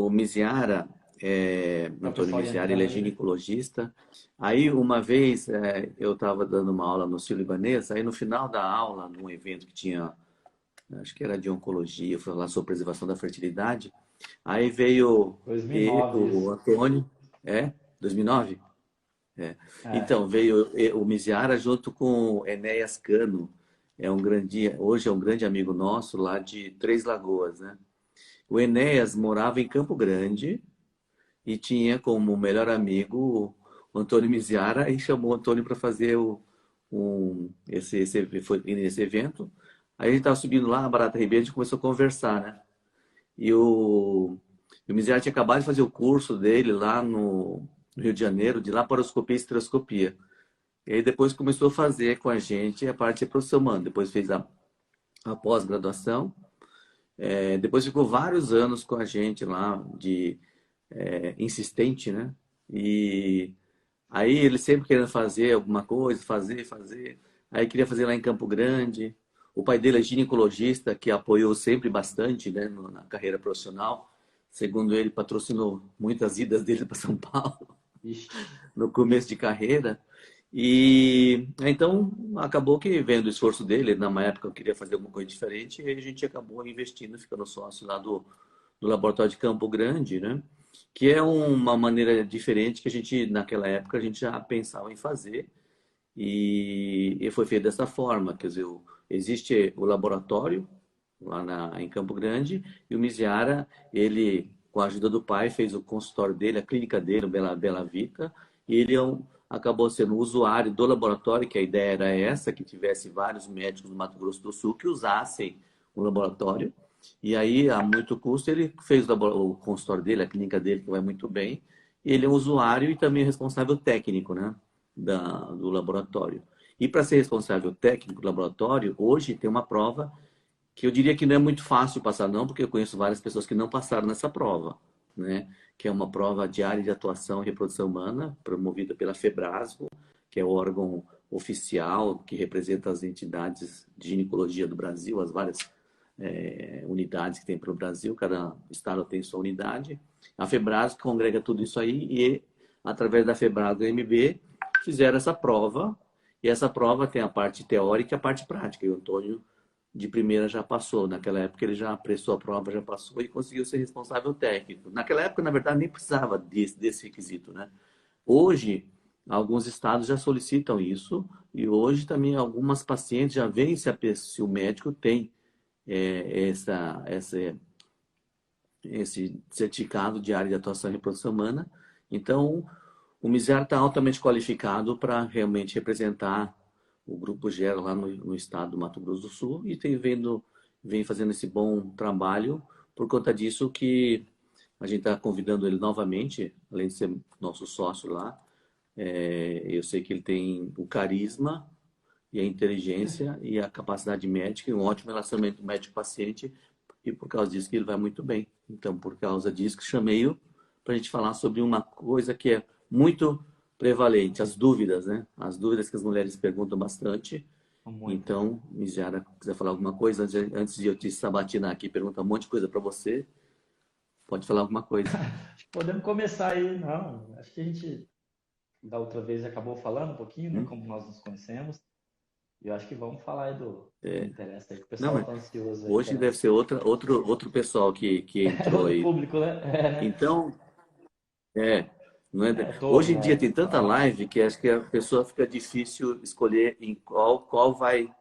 o Miziara, Para o Antônio pessoal ir Miziara, ele é entrando aí. ginecologista. Aí, uma vez, eu estava dando uma aula no Sírio-Libanês, aí no final da aula, num evento que tinha, acho que era de oncologia, foi lá sobre preservação da fertilidade, aí veio 2009 o isso. Antônio, 2009? É. Então, veio o Miziara junto com o Enéas Cano, hoje é um grande amigo nosso lá de Três Lagoas, né? O Enéas morava em Campo Grande e tinha como melhor amigo o Antônio Miziara e chamou o Antônio para fazer nesse evento. Aí a gente estava subindo lá na Barata Ribeira, a gente começou a conversar, né? E o Miziara tinha acabado de fazer o curso dele lá no Rio de Janeiro, de laparoscopia e estereoscopia. E aí depois começou a fazer com a gente a parte de produção humana. Depois fez a pós-graduação. Depois ficou vários anos com a gente lá de insistente, né? E aí ele sempre querendo fazer alguma coisa, fazer. Aí queria fazer lá em Campo Grande. O pai dele é ginecologista, que apoiou sempre bastante, né, na carreira profissional. Segundo ele, patrocinou muitas idas dele para São Paulo Ixi. no começo de carreira. E então acabou que vendo o esforço dele, na época eu queria fazer alguma coisa diferente, e a gente acabou investindo, ficando sócio lá do Laboratório de Campo Grande, né? Que é uma maneira diferente que a gente, naquela época, a gente já pensava em fazer, e foi feito dessa forma, quer dizer, existe o laboratório lá em Campo Grande, e o Miziara, ele, com a ajuda do pai, fez o consultório dele, a clínica dele, o Bela Vita, e ele acabou sendo usuário do laboratório, que a ideia era essa, que tivesse vários médicos do Mato Grosso do Sul que usassem o laboratório, e aí, a muito custo, ele fez o consultório dele, a clínica dele, que vai muito bem, e ele é um usuário e também responsável técnico, né, do laboratório. E para ser responsável técnico do laboratório, hoje tem uma prova que eu diria que não é muito fácil passar não, porque eu conheço várias pessoas que não passaram nessa prova, né? Que é uma prova diária de atuação e reprodução humana, promovida pela Febrasgo, que é o órgão oficial que representa as entidades de ginecologia do Brasil, as várias unidades que tem para o Brasil, cada estado tem sua unidade. A Febrasgo congrega tudo isso aí e, através da Febrasgo MB, fizeram essa prova, e essa prova tem a parte teórica e a parte prática, e o Antônio de primeira já passou. Naquela época ele já prestou a prova, já passou e conseguiu ser responsável técnico. Naquela época, na verdade, nem precisava desse requisito, né? Hoje, alguns estados já solicitam isso e hoje também algumas pacientes já veem se o médico tem esse certificado de área de atuação em reprodução humana. Então, o MISER está altamente qualificado para realmente representar o Grupo Gero lá no estado do Mato Grosso do Sul e vem fazendo esse bom trabalho. Por conta disso que a gente está convidando ele novamente, além de ser nosso sócio lá. Eu sei que ele tem o carisma e a inteligência e a capacidade médica e um ótimo relacionamento médico-paciente, e por causa disso que ele vai muito bem. Então, por causa disso que chamei-o para a gente falar sobre uma coisa que é muito prevalente, as dúvidas, né? As dúvidas que as mulheres perguntam bastante. Muito. Então, Miziara, quiser falar alguma coisa, antes de eu te sabatinar aqui, perguntar um monte de coisa para você, pode falar alguma coisa. Acho que podemos começar aí, não. Acho que a gente da outra vez acabou falando um pouquinho, né, Hum? como nós nos conhecemos. E eu acho que vamos falar aí do que interessa aí, que o Não, pessoal mas tá ansioso aí hoje deve para ser outro pessoal que entrou outro aí. público, né? É, né? Então, é, não é? É, Hoje todos, em dia né? tem tanta live que acho que a pessoa fica difícil escolher em qual vai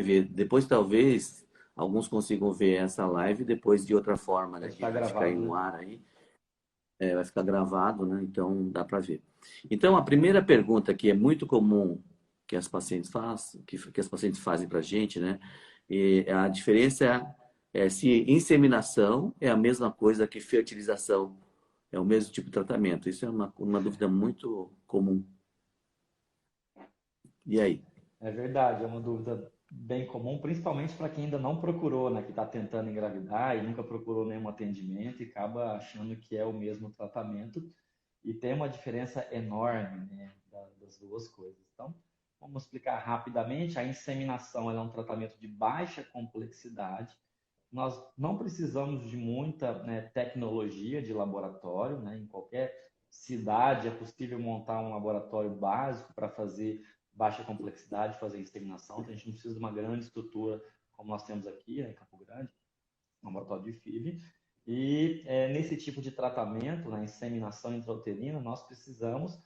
ver. Depois talvez alguns consigam ver essa live depois de outra forma, né? Vai Que ficar vai ficar aí gravado, no né? ar aí, vai ficar gravado, né? Então dá para ver. Então a primeira pergunta que é muito comum que as pacientes fazem, que as pacientes fazem para a gente, né? E a diferença é se inseminação é a mesma coisa que fertilização, é o mesmo tipo de tratamento. Isso é uma dúvida muito comum. E aí? É verdade, é uma dúvida bem comum, principalmente para quem ainda não procurou, né? Que está tentando engravidar e nunca procurou nenhum atendimento e acaba achando que é o mesmo tratamento. E tem uma diferença enorme, né, das duas coisas. Então, vamos explicar rapidamente. A inseminação ela é um tratamento de baixa complexidade, nós não precisamos de muita, né, tecnologia de laboratório, né? Em qualquer cidade é possível montar um laboratório básico para fazer baixa complexidade, fazer inseminação. Então, a gente não precisa de uma grande estrutura como nós temos aqui, né, em Campo Grande, no laboratório de FIV. E nesse tipo de tratamento, na inseminação intrauterina, nós precisamos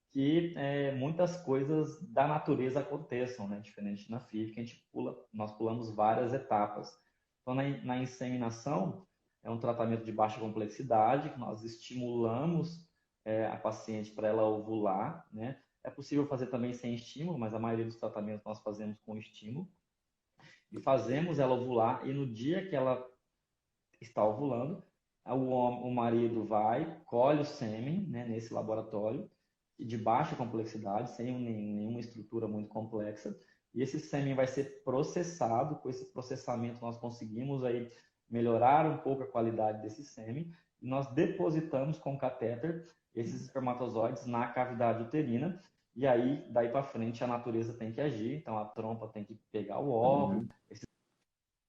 que muitas coisas da natureza aconteçam, né? Diferente na FIV, que nós pulamos várias etapas. Então, na inseminação, é um tratamento de baixa complexidade, que nós estimulamos a paciente para ela ovular, né? É possível fazer também sem estímulo, mas a maioria dos tratamentos nós fazemos com estímulo. E fazemos ela ovular, e no dia que ela está ovulando, o marido vai, colhe o sêmen, né, nesse laboratório, de baixa complexidade, sem nenhuma estrutura muito complexa, e esse sêmen vai ser processado. Com esse processamento nós conseguimos aí melhorar um pouco a qualidade desse sêmen, e nós depositamos com catéter esses espermatozoides na cavidade uterina, e aí, daí para frente, a natureza tem que agir. Então a trompa tem que pegar o óvulo,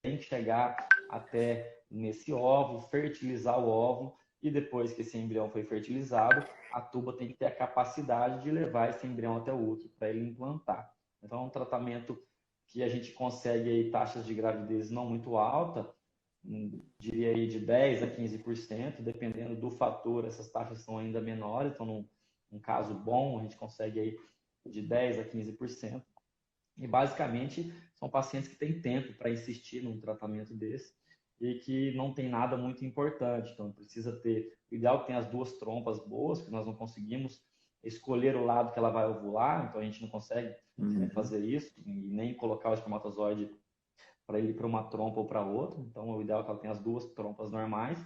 tem que chegar até nesse óvulo, fertilizar o óvulo, e depois que esse embrião foi fertilizado, a tuba tem que ter a capacidade de levar esse embrião até o útero para ele implantar. Então, é um tratamento que a gente consegue aí taxas de gravidez não muito alta, diria aí de 10 a 15%, dependendo do fator, essas taxas são ainda menores. Então, num caso bom, a gente consegue aí de 10 a 15%. E basicamente são pacientes que têm tempo para insistir num tratamento desse e que não tem nada muito importante. Então precisa ter, o ideal é que tenha as duas trompas boas, que nós não conseguimos escolher o lado que ela vai ovular, então a gente não consegue fazer isso e nem colocar o espermatozoide para ele ir para uma trompa ou para outra. Então o ideal é que ela tenha as duas trompas normais.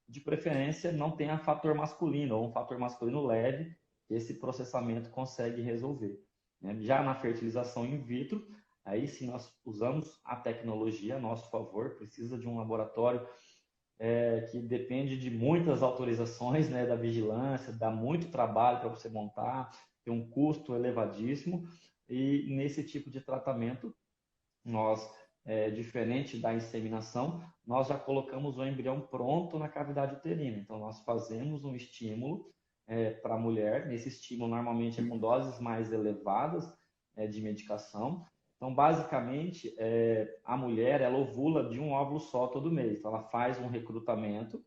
De preferência não tenha fator masculino ou um fator masculino leve, que esse processamento consegue resolver. Já na fertilização in vitro, aí sim nós usamos a tecnologia a nosso favor. Precisa de um laboratório que depende de muitas autorizações, né, da vigilância, dá muito trabalho para você montar, tem um custo elevadíssimo, e nesse tipo de tratamento, nós, diferente da inseminação, nós já colocamos o embrião pronto na cavidade uterina. Então, nós fazemos um estímulo para a mulher. Nesse estímulo, normalmente, é com doses mais elevadas de medicação. Então, basicamente, a mulher, ela ovula de um óvulo só todo mês. Então, ela faz um recrutamento.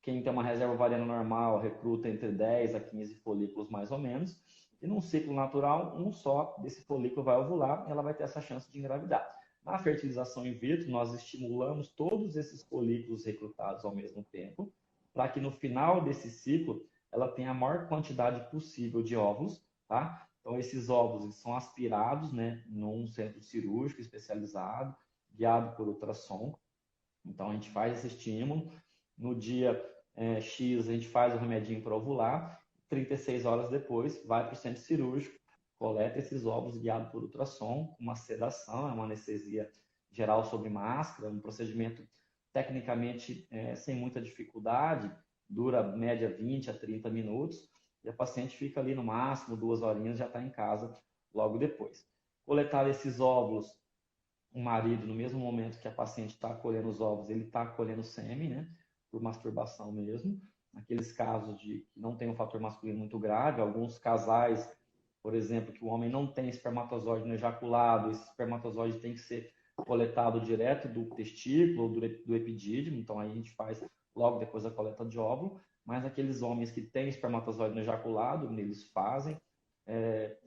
Quem tem uma reserva ovariana normal recruta entre 10 a 15 folículos, mais ou menos. E num ciclo natural, um só desse folículo vai ovular e ela vai ter essa chance de engravidar. Na fertilização in vitro, nós estimulamos todos esses folículos recrutados ao mesmo tempo, para que no final desse ciclo ela tenha a maior quantidade possível de óvulos, tá? Então, esses óvulos são aspirados, né, num centro cirúrgico especializado, guiado por ultrassom. Então, a gente faz esse estímulo. No dia X, a gente faz o remedinho para ovular. 36 horas depois, vai para o centro cirúrgico, coleta esses óvulos guiado por ultrassom, uma sedação, é uma anestesia geral sobre máscara, um procedimento tecnicamente sem muita dificuldade, dura média 20 a 30 minutos, e a paciente fica ali no máximo 2 horinhas, já está em casa logo depois. Coletar esses óvulos, o marido, no mesmo momento que a paciente está colhendo os óvulos, ele está colhendo sêmen, né, por masturbação mesmo. Naqueles casos de que não tem um fator masculino muito grave, alguns casais, por exemplo, que o homem não tem espermatozoide no ejaculado, esse espermatozoide tem que ser coletado direto do testículo ou do epidídimo, então aí a gente faz logo depois da coleta de óvulo. Mas aqueles homens que têm espermatozoide no ejaculado, eles fazem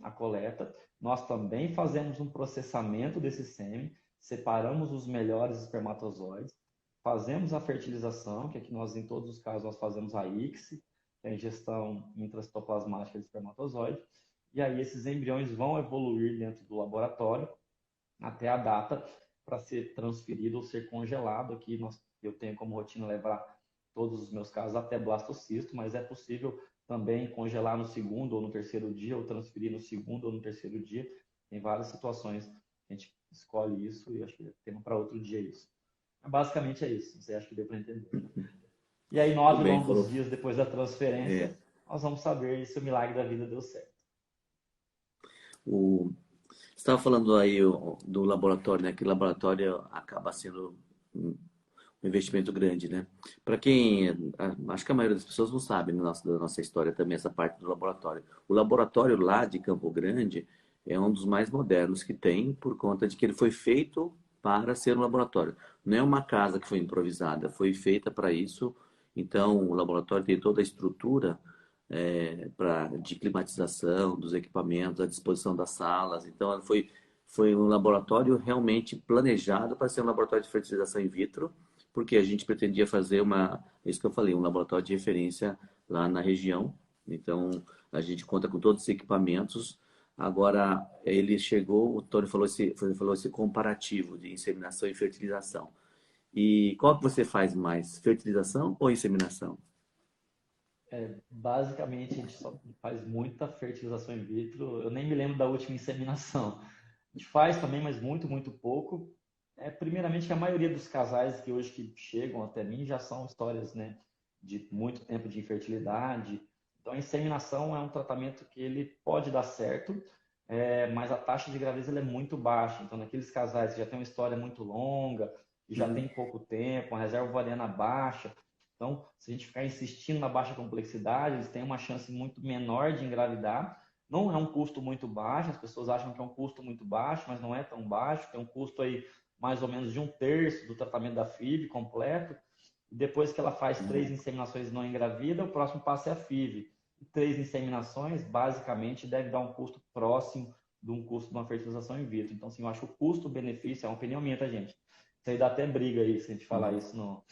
a coleta. Nós também fazemos um processamento desse sêmen, separamos os melhores espermatozoides, fazemos a fertilização, que aqui nós, em todos os casos, nós fazemos a ICSI, que é a ingestão intracitoplasmática de espermatozoide, e aí esses embriões vão evoluir dentro do laboratório até a data para ser transferido ou ser congelado. Aqui eu tenho como rotina levar todos os meus casos até blastocisto, mas é possível também congelar no segundo ou no terceiro dia, ou transferir no segundo ou no terceiro dia. Tem várias situações que a gente escolhe isso, e acho que tem para outro dia isso. Basicamente é isso. Você acha que deu para entender? E aí, 9 longos dias depois da transferência, nós vamos saber se o milagre da vida deu certo. Você estava falando aí do laboratório, né? Que o laboratório acaba sendo um investimento grande, né? Para quem, acho que a maioria das pessoas não sabe da nossa história também, essa parte do laboratório. O laboratório lá de Campo Grande é um dos mais modernos que tem, por conta de que ele foi feito para ser um laboratório. Não é uma casa que foi improvisada, foi feita para isso. Então, o laboratório tem toda a estrutura de climatização dos equipamentos, a disposição das salas. Então, foi um laboratório realmente planejado para ser um laboratório de fertilização in vitro, porque a gente pretendia fazer isso que eu falei, um laboratório de referência lá na região. Então, a gente conta com todos os equipamentos. Agora, o Tony falou esse comparativo de inseminação e fertilização. E qual que você faz mais, fertilização ou inseminação? Basicamente, a gente só faz muita fertilização in vitro. Eu nem me lembro da última inseminação. A gente faz também, mas muito, muito pouco. Primeiramente, que a maioria dos casais que hoje que chegam até mim já são histórias, né, de muito tempo de infertilidade. Então, a inseminação é um tratamento que ele pode dar certo, mas a taxa de gravidez ela é muito baixa. Então, naqueles casais que já têm uma história muito longa, que já tem pouco tempo, uma reserva ovariana baixa, então, se a gente ficar insistindo na baixa complexidade, eles têm uma chance muito menor de engravidar. Não é um custo muito baixo, as pessoas acham que é um custo muito baixo, mas não é tão baixo. Tem um custo aí mais ou menos de um terço do tratamento da FIV completo. E depois que ela faz 3 inseminações e não engravida, o próximo passo é a FIV. E 3 inseminações, basicamente, deve dar um custo próximo de um custo de uma fertilização in vitro. Então, assim, eu acho que o custo-benefício, é uma opinião minha, tá, gente? Isso aí dá até briga aí, se a gente falar isso no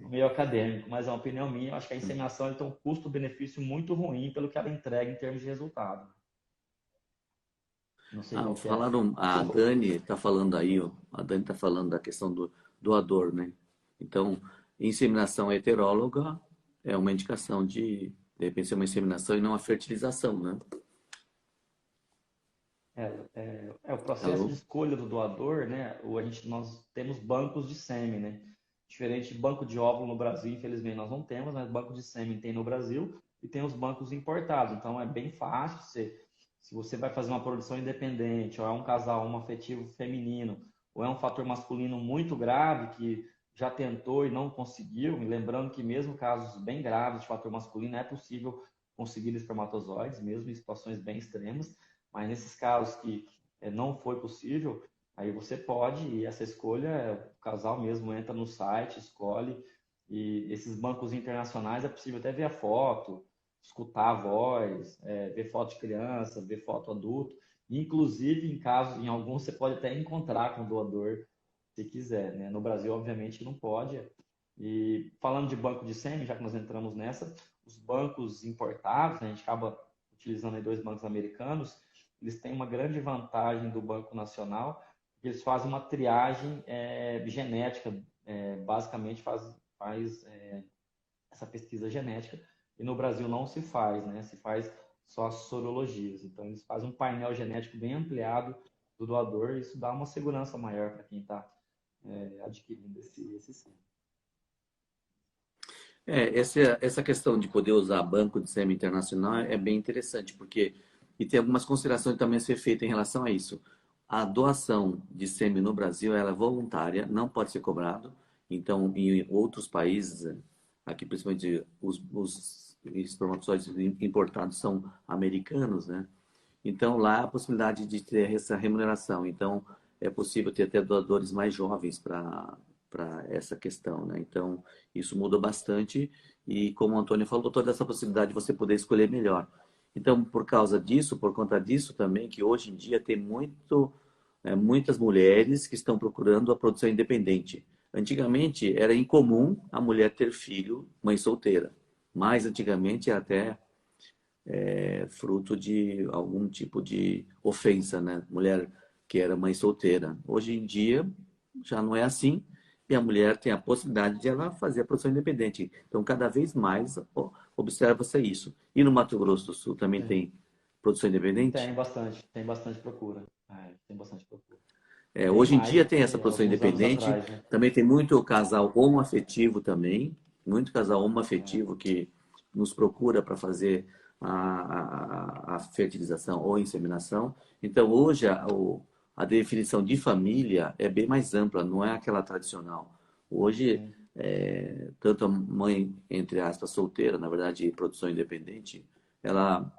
meio acadêmico, mas é uma opinião minha. Eu acho que a inseminação tem um custo-benefício muito ruim pelo que ela entrega em termos de resultado. Não sei qual que é. A Dani está falando aí, ó, a Dani está falando da questão do doador, né? Então, inseminação heteróloga é uma indicação de repente, ser uma inseminação e não a fertilização, né? O processo Alô? de escolha do doador, né? Nós temos bancos de sêmen, né? Diferente de banco de óvulo no Brasil, infelizmente nós não temos, mas banco de sêmen tem no Brasil e tem os bancos importados. Então é bem fácil, se você vai fazer uma produção independente, ou é um casal homoafetivo feminino, ou é um fator masculino muito grave que já tentou e não conseguiu, e lembrando que mesmo casos bem graves de fator masculino é possível conseguir espermatozoides, mesmo em situações bem extremas, mas nesses casos que não foi possível, aí você pode, e essa escolha, o casal mesmo entra no site, escolhe, e esses bancos internacionais é possível até ver a foto, escutar a voz, ver foto de criança, ver foto adulto. Inclusive, em alguns, você pode até encontrar com o doador, se quiser, né? No Brasil, obviamente, não pode. E falando de banco de sêmen, já que nós entramos nessa, os bancos importados, né, a gente acaba utilizando aí 2 bancos americanos, eles têm uma grande vantagem do Banco Nacional, porque eles fazem uma triagem genética, basicamente faz essa pesquisa genética, e no Brasil não se faz, né? Se faz só as sorologias. Então, eles fazem um painel genético bem ampliado do doador, e isso dá uma segurança maior para quem está adquirindo esse sim. Essa questão de poder usar banco de sêmen internacional é bem interessante, porque e tem algumas considerações também a ser feitas em relação a isso. A doação de sêmen no Brasil ela é voluntária, não pode ser cobrado. Então, em outros países, aqui principalmente os espermatozoides importados são americanos, né? Então, lá há a possibilidade de ter essa remuneração. Então, é possível ter até doadores mais jovens para essa questão, né? Então, isso muda bastante e, como o Antônio falou, toda essa possibilidade de você poder escolher melhor. Então, por conta disso também, que hoje em dia tem muitas mulheres que estão procurando a produção independente. Antigamente, era incomum a mulher ter filho, mãe solteira. Mais antigamente, era até fruto de algum tipo de ofensa, né? Mulher que era mãe solteira. Hoje em dia já não é assim e a mulher tem a possibilidade de ela fazer a produção independente. Então, cada vez mais observa-se isso. E no Mato Grosso do Sul também Sim. tem produção independente? Tem bastante procura. Tem bastante procura. Bem Hoje em mais dia do tem que essa produção alguns anos independente, atrás, né? também tem muito casal homoafetivo também, muito casal homoafetivo que nos procura para fazer a fertilização ou inseminação. Então hoje a definição de família é bem mais ampla, não é aquela tradicional. Hoje, sim. tanto a mãe, entre aspas, solteira, na verdade, produção independente, ela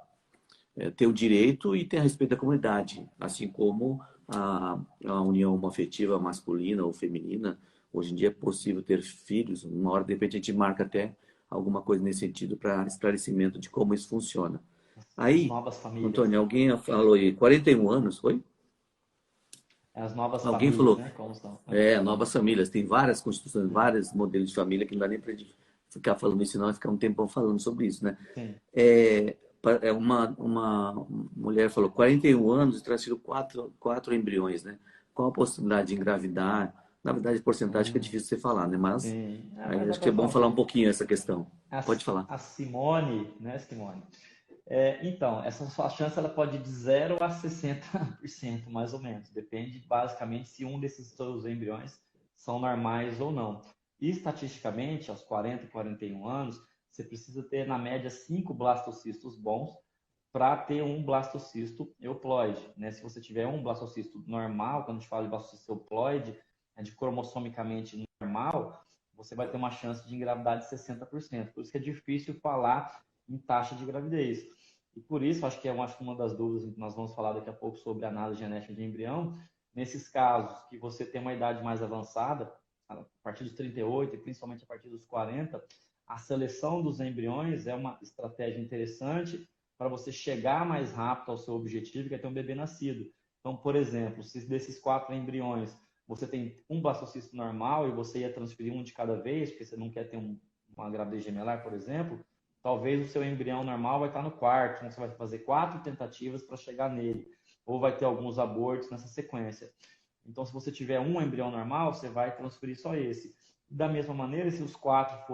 tem o direito e tem a respeito da comunidade, assim como a união homoafetiva masculina ou feminina. Hoje em dia é possível ter filhos, uma hora de repente a gente marca até alguma coisa nesse sentido para esclarecimento de como isso funciona. As Aí, novas famílias. Antônio, alguém falou aí, 41 anos, foi? As novas Alguém famílias, falou, né? Como são? novas famílias, tem várias constituições, Sim, vários modelos de família que não dá nem para ficar falando isso, não, vai ficar um tempão falando sobre isso, né? sim. Uma mulher falou 41 anos e transferiu quatro embriões, né? Qual a possibilidade de engravidar? Na verdade, porcentagem que é Hum, difícil você falar, né? Mas sim. aí Mas dá acho que para é bom falar um falar um pouco. pouquinho essa questão. Pode falar. A Simone, né, Simone? Então, essa sua chance ela pode ir de 0 a 60%, mais ou menos. Depende basicamente se um desses seus embriões são normais ou não. E estatisticamente, aos 40 e 41 anos, você precisa ter, na média, 5 blastocistos bons para ter um blastocisto euploide. Né? Se você tiver um blastocisto normal, quando a gente fala de blastocisto euploide, de cromossomicamente normal, você vai ter uma chance de engravidar de 60%. Por isso que é difícil falar em taxa de gravidez. E por isso, acho que é uma das dúvidas que nós vamos falar daqui a pouco sobre análise genética de embrião. Nesses casos que você tem uma idade mais avançada, a partir dos 38 e principalmente a partir dos 40, a seleção dos embriões é uma estratégia interessante para você chegar mais rápido ao seu objetivo, que é ter um bebê nascido. Então, por exemplo, se desses 4 embriões você tem um blastocisto normal e você ia transferir um de cada vez, porque você não quer ter uma gravidez gemelar, por exemplo, talvez o seu embrião normal vai estar no quarto, então você vai fazer 4 tentativas para chegar nele, ou vai ter alguns abortos nessa sequência. Então, se você tiver um embrião normal, você vai transferir só esse. Da mesma maneira, se os 4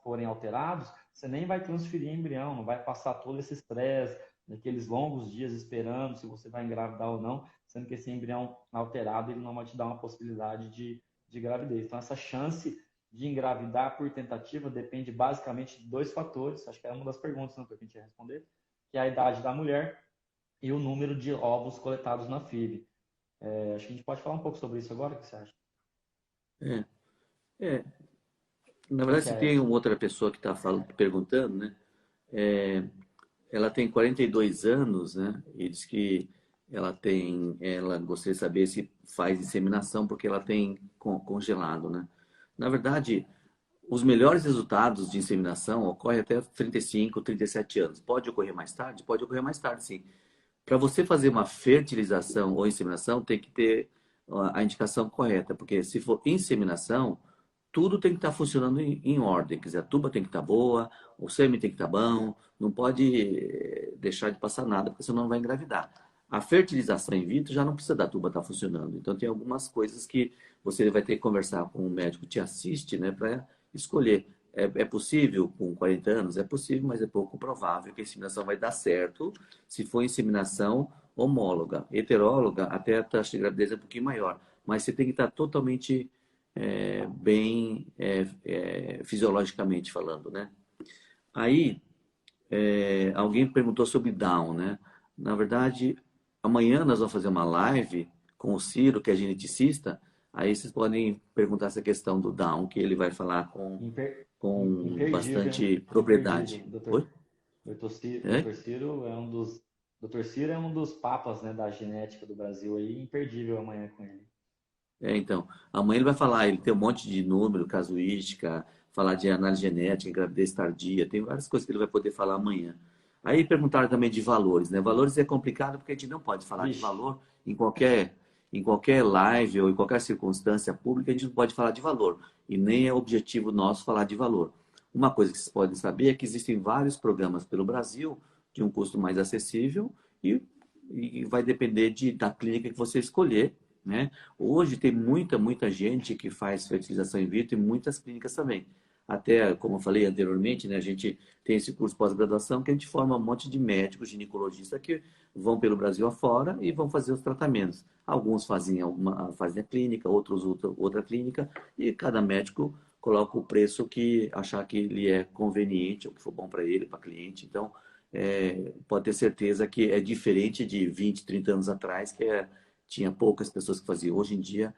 forem alterados, você nem vai transferir embrião, não vai passar todo esse estresse, daqueles longos dias esperando se você vai engravidar ou não, sendo que esse embrião alterado ele não vai te dar uma possibilidade de gravidez. Então, essa chance de engravidar por tentativa depende basicamente de 2 fatores, acho que era uma das perguntas que a gente ia responder, que é a idade da mulher e o número de ovos coletados na FIV. Acho que a gente pode falar um pouco sobre isso agora, o que você acha? É, é. Na Como verdade, que se é tem essa? uma outra pessoa que está perguntando, né? Ela tem 42 anos, né? E diz que ela gostaria de saber se faz inseminação porque ela tem congelado, né? Na verdade, os melhores resultados de inseminação ocorrem até 35, 37 anos. Pode ocorrer mais tarde? Pode ocorrer mais tarde, sim. Para você fazer uma fertilização ou inseminação, tem que ter a indicação correta, porque se for inseminação, tudo tem que estar funcionando em ordem. Quer dizer, a tuba tem que estar boa, o sêmen tem que estar bom, não pode deixar de passar nada, porque senão não vai engravidar. A fertilização in vitro já não precisa da tuba estar funcionando. Então, tem algumas coisas que você vai ter que conversar com o médico que te assiste, né, para escolher. É possível com 40 anos? É possível, mas é pouco provável que a inseminação vai dar certo se for inseminação homóloga. Heteróloga, até a taxa de gravidez é um pouquinho maior. Mas você tem que estar totalmente bem fisiologicamente falando, né? Aí, alguém perguntou sobre Down, né? Na verdade, amanhã nós vamos fazer uma live com o Ciro, que é geneticista. Aí vocês podem perguntar essa questão do Down, que ele vai falar com Imperdível, hein? bastante Imperdível. propriedade. Oi? É? Doutor Ciro é um dos. Doutor Ciro é um dos papas, né, da genética do Brasil aí, imperdível amanhã com ele. Então, amanhã ele vai falar, ele tem um monte de número, casuística, falar de análise genética, gravidez tardia, tem várias coisas que ele vai poder falar amanhã. Aí perguntaram também de valores, né? Valores é complicado porque a gente não pode falar de Vixe, valor em qualquer live ou em qualquer circunstância pública, a gente não pode falar de valor. E nem é objetivo nosso falar de valor. Uma coisa que vocês podem saber é que existem vários programas pelo Brasil de um custo mais acessível e vai depender da clínica que você escolher, né? Hoje tem muita gente que faz fertilização in vitro e muitas clínicas também. Até, como eu falei anteriormente, né, a gente tem esse curso pós-graduação que a gente forma um monte de médicos, ginecologistas que vão pelo Brasil afora e vão fazer os tratamentos. Alguns fazem a clínica, outros outra clínica, e cada médico coloca o preço que achar que lhe é conveniente, ou que for bom para ele, para cliente. Então, pode ter certeza que é diferente de 20, 30 anos atrás, tinha poucas pessoas que faziam. Hoje em dia,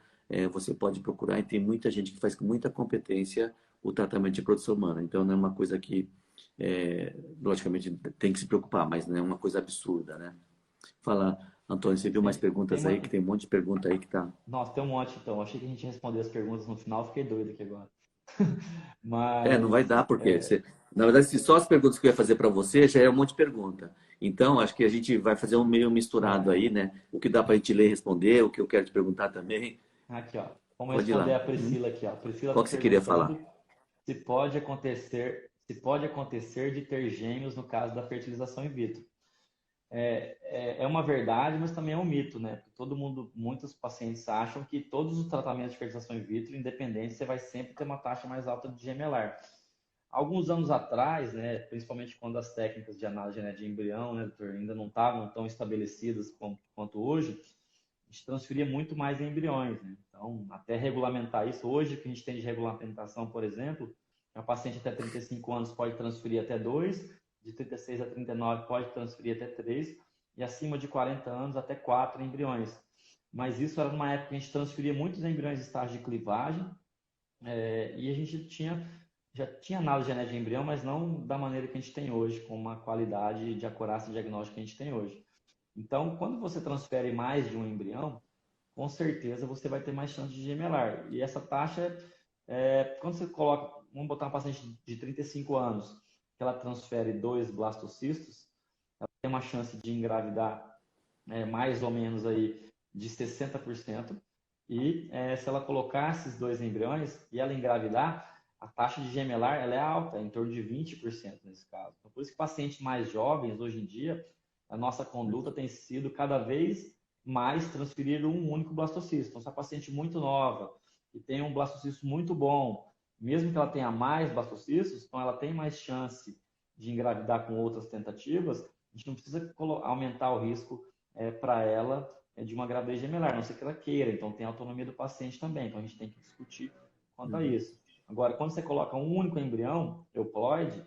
você pode procurar e tem muita gente que faz com muita competência o tratamento de produção humana. Então, não é uma coisa que, logicamente, tem que se preocupar, mas não é uma coisa absurda, né? Fala, Antônio, você viu mais Sim, perguntas aí, que tem um monte de pergunta aí que tá... Nossa, tem um monte então. Achei que a gente ia responder as perguntas no final, fiquei doido aqui agora. Não vai Mas dar, porque você... Na verdade, se só as perguntas que eu ia fazer para você, já é um monte de pergunta. Então, acho que a gente vai fazer um meio misturado é, aí, né? O que dá para a gente ler e responder, o que eu quero te perguntar também. aqui, ó. Vamos Pode ir responder lá. a Priscila aqui, ó. A Priscila Qual está que você queria falar? perguntando se pode acontecer de ter gêmeos no caso da fertilização in vitro. É uma verdade, mas também é um mito, né? Porque todo mundo, muitos pacientes acham que todos os tratamentos de fertilização in vitro, independente, você vai sempre ter uma taxa mais alta de gemelar. Alguns anos atrás, né, principalmente quando as técnicas de análise genética de embrião, né, doutor, ainda não estavam tão estabelecidas quanto hoje, a gente transferia muito mais em embriões, né? Então, até regulamentar isso, hoje que a gente tem de regulamentação, por exemplo, a paciente até 35 anos pode transferir até 2, de 36 a 39 pode transferir até 3, e acima de 40 anos até 4 embriões. Mas isso era numa época que a gente transferia muitos embriões em estágio de clivagem, e a gente já tinha análise genética de embrião, mas não da maneira que a gente tem hoje, com uma qualidade de acurácia diagnóstica que a gente tem hoje. Então, quando você transfere mais de um embrião, com certeza você vai ter mais chance de gemelar. E essa taxa, quando você coloca, vamos botar uma paciente de 35 anos, que ela transfere 2 blastocistos, ela tem uma chance de engravidar mais ou menos aí de 60%. E se ela colocar esses 2 embriões e ela engravidar, a taxa de gemelar ela é alta, em torno de 20% nesse caso. Então, por isso que pacientes mais jovens, hoje em dia, a nossa conduta tem sido cada vez mais transferir um único blastocisto. Então, se a paciente muito nova e tem um blastocisto muito bom, mesmo que ela tenha mais blastocistos, então ela tem mais chance de engravidar com outras tentativas, a gente não precisa aumentar o risco para ela de uma gravidez gemelar, a não ser que ela queira. Então, tem a autonomia do paciente também. Então, a gente tem que discutir quanto a isso. Agora, quando você coloca um único embrião euploide,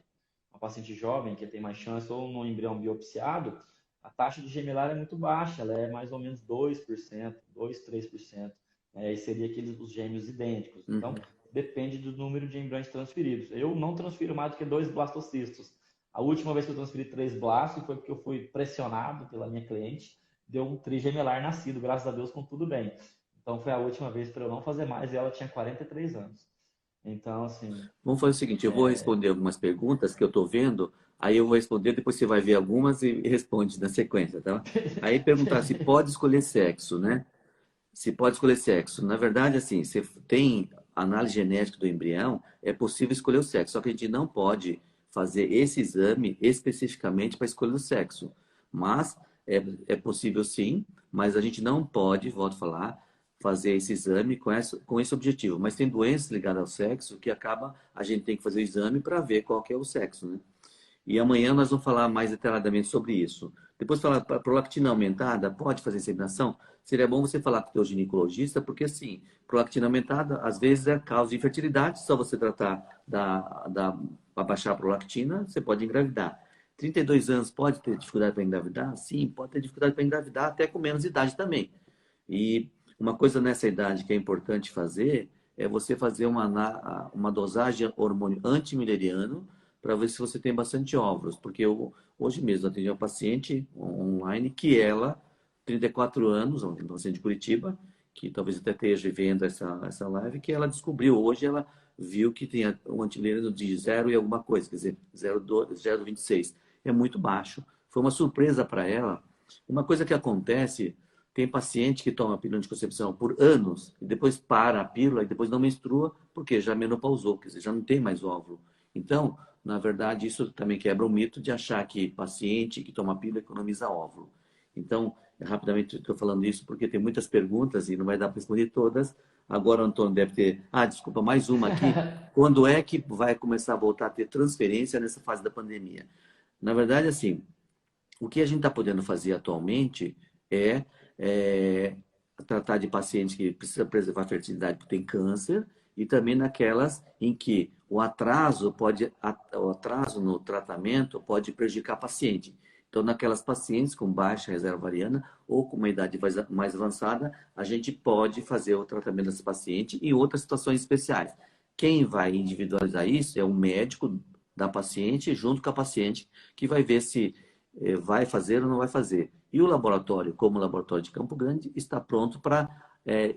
uma paciente jovem que tem mais chance, ou no embrião biopsiado, a taxa de gemelar é muito baixa, ela é mais ou menos 2%, 2, 3%. E seria aqueles os gêmeos idênticos. Então, Uhum. depende do número de embriões transferidos. Eu não transfiro mais do que 2 blastocistos. A última vez que eu transferi 3 blastos foi porque eu fui pressionado pela minha cliente, deu um trigemelar nascido, graças a Deus, com tudo bem. Então, foi a última vez para eu não fazer mais e ela tinha 43 anos. Então, assim, Vamos fazer o seguinte, eu vou responder algumas perguntas que eu estou vendo, aí eu vou responder, depois você vai ver algumas e responde na sequência, tá? Aí perguntar se pode escolher sexo, né? Se pode escolher sexo. Na verdade, assim, você tem análise genética do embrião, é possível escolher o sexo, só que a gente não pode fazer esse exame especificamente para escolher o sexo. Mas é possível sim, mas a gente não pode, volto a falar, fazer esse exame com esse objetivo. Mas tem doenças ligadas ao sexo que acaba, a gente tem que fazer o exame para ver qual que é o sexo, né? E amanhã nós vamos falar mais detalhadamente sobre isso. Depois, falar para prolactina aumentada, pode fazer inseminação? Seria bom você falar com o teu ginecologista, porque assim, prolactina aumentada, às vezes é causa de infertilidade, só você tratar para baixar a prolactina, você pode engravidar. 32 anos pode ter dificuldade para engravidar? Sim, pode ter dificuldade para engravidar, até com menos idade também. E uma coisa nessa idade que é importante fazer é você fazer uma dosagem hormônio antimileriano para ver se você tem bastante óvulos. Porque eu, hoje mesmo, atendi uma paciente online que ela, 34 anos, uma paciente de Curitiba, que talvez até esteja vendo essa live, que ela descobriu hoje, ela viu que tinha um antimileriano de 0 e alguma coisa, quer dizer, 0,26. É muito baixo. Foi uma surpresa para ela. Uma coisa que acontece, tem paciente que toma pílula anticoncepção por anos e depois para a pílula e depois não menstrua porque já menopausou, quer dizer, já não tem mais óvulo. Então, na verdade, isso também quebra o mito de achar que paciente que toma pílula economiza óvulo. Então, rapidamente estou falando isso porque tem muitas perguntas e não vai dar para responder todas. Agora o Antônio deve ter... Ah, desculpa, mais uma aqui. Quando é que vai começar a voltar a ter transferência nessa fase da pandemia? Na verdade, assim, o que a gente está podendo fazer atualmente é tratar de pacientes que precisam preservar a fertilidade porque tem câncer e também naquelas em que o atraso no tratamento pode prejudicar a paciente. Então, naquelas pacientes com baixa reserva ovariana ou com uma idade mais avançada, a gente pode fazer o tratamento dessa paciente em outras situações especiais. Quem vai individualizar isso é o médico da paciente, junto com a paciente, que vai ver se vai fazer ou não vai fazer. E o laboratório, como o laboratório de Campo Grande, está pronto para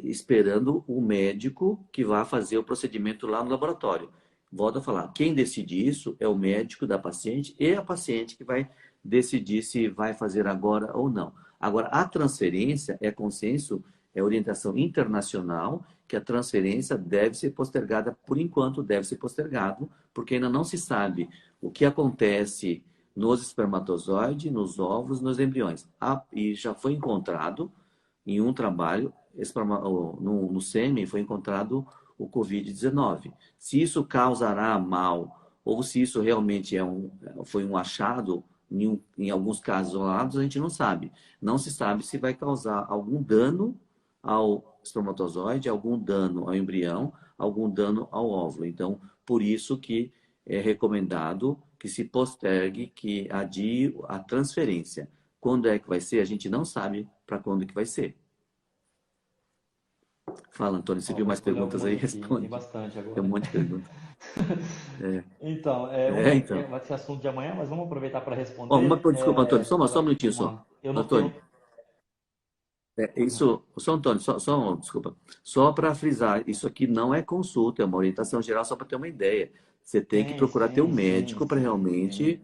esperando o médico que vai fazer o procedimento lá no laboratório. Volto a falar, quem decide isso é o médico da paciente e a paciente que vai decidir se vai fazer agora ou não. Agora, a transferência é consenso, é orientação internacional, que a transferência deve ser postergada, por enquanto deve ser postergado, porque ainda não se sabe o que acontece nos espermatozoides, nos óvulos, nos embriões. E já foi encontrado em um trabalho, no sêmen foi encontrado o Covid-19. Se isso causará mal, ou se isso realmente foi um achado, em alguns casos isolados, a gente não sabe. Não se sabe se vai causar algum dano ao espermatozoide, algum dano ao embrião, algum dano ao óvulo. Então, por isso que é recomendado que se postergue, que adie a transferência. Quando é que vai ser? A gente não sabe para quando que vai ser. Fala, Antônio, você Ó, viu vou mais responder perguntas algumas aí? aqui. Tem Responde. bastante Tem um agora. monte de perguntas. Então, Então. vai ser assunto de amanhã, mas vamos aproveitar para Ó, responder. desculpa, Antônio, só um minutinho só. Eu não Antônio, tenho. isso, só Antônio, desculpa. Só para frisar, isso aqui não é consulta, é uma orientação geral só para ter uma ideia. Você tem que Sim, procurar ter um sim, sim, médico para sim, realmente,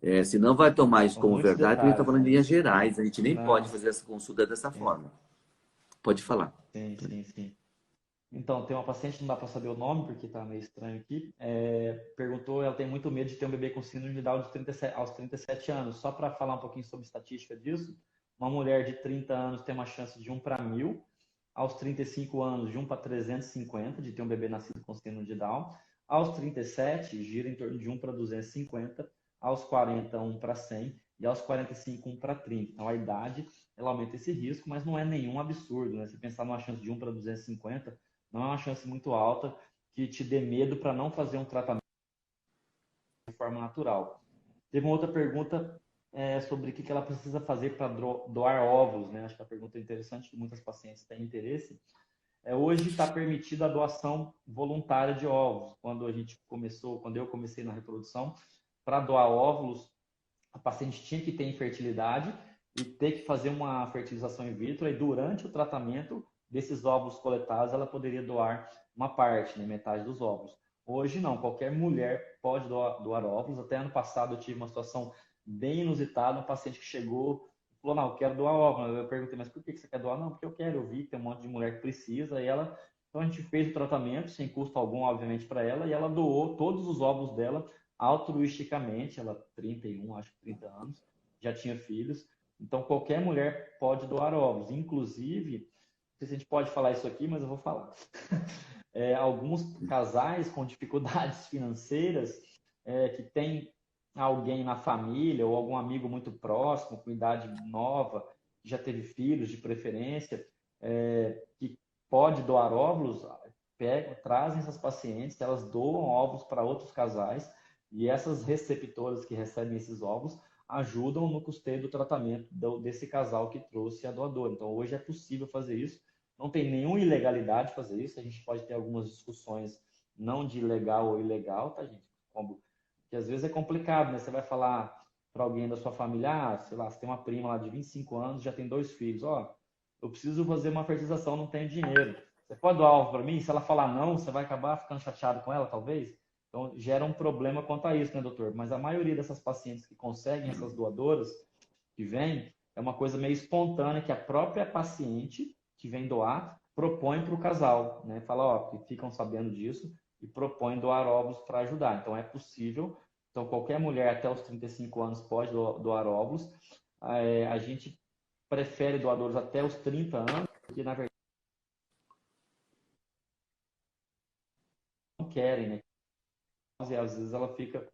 sim. senão vai tomar isso São como muitos verdade, porque ele está detalhes, falando em né? linhas gerais, a gente nem pode Não, fazer essa consulta dessa sim, forma. Pode falar. sim, sim, sim. Então, tem uma paciente, não dá para saber o nome, porque está meio estranho aqui. Perguntou, ela tem muito medo de ter um bebê com síndrome de Down aos 37 anos. Só para falar um pouquinho sobre estatística disso, uma mulher de 30 anos tem uma chance de 1 para 1.000, aos 35 anos, de 1 para 350, de ter um bebê nascido com síndrome de Down. Aos 37, gira em torno de 1 para 250, aos 40, 1 para 100, e aos 45, 1 para 30. Então, a idade, ela aumenta esse risco, mas não é nenhum absurdo, né? Se pensar numa chance de 1 para 250, não é uma chance muito alta que te dê medo para não fazer um tratamento de forma natural. Teve uma outra pergunta sobre o que ela precisa fazer para doar óvulos, né? Acho que a pergunta é interessante, que muitas pacientes têm interesse. Hoje está permitida a doação voluntária de óvulos. Quando eu comecei na reprodução, para doar óvulos, a paciente tinha que ter infertilidade e ter que fazer uma fertilização in vitro, e durante o tratamento desses óvulos coletados, ela poderia doar uma parte, né, metade dos óvulos. Hoje não, qualquer mulher pode doar óvulos. Até ano passado eu tive uma situação bem inusitada, um paciente que chegou e falou, não, eu quero doar óvulos. Eu perguntei, mas por que você quer doar? Não, porque eu quero, eu vi que tem um monte de mulher que precisa, e ela... Então a gente fez o tratamento, sem custo algum, obviamente, para ela, e ela doou todos os óvulos dela altruisticamente. Ela 31, acho que 30 anos, já tinha filhos. Então qualquer mulher pode doar óvulos, inclusive, não sei se a gente pode falar isso aqui, mas eu vou falar. Alguns casais com dificuldades financeiras, que tem alguém na família ou algum amigo muito próximo, com idade nova, que já teve filhos de preferência, que pode doar óvulos, trazem essas pacientes, elas doam óvulos para outros casais, e essas receptoras que recebem esses óvulos ajudam no custeio do tratamento desse casal que trouxe a doadora. Então, hoje é possível fazer isso. Não tem nenhuma ilegalidade fazer isso. A gente pode ter algumas discussões, não de legal ou ilegal, tá, gente? Porque às vezes é complicado, né? Você vai falar para alguém da sua família, sei lá, você tem uma prima lá de 25 anos, já tem 2 filhos, eu preciso fazer uma fertilização, não tenho dinheiro. Você pode doar algo para mim? Se ela falar não, você vai acabar ficando chateado com ela, talvez? Então, gera um problema quanto a isso, né, doutor? Mas a maioria dessas pacientes que conseguem essas doadoras, que vêm, é uma coisa meio espontânea, que a própria paciente que vem doar propõe para o casal, né? Fala, que ficam sabendo disso e propõe doar óvulos para ajudar. Então, é possível. Então, qualquer mulher até os 35 anos pode doar óvulos. A gente prefere doadores até os 30 anos, porque, na verdade, não querem, né? E às vezes ela fica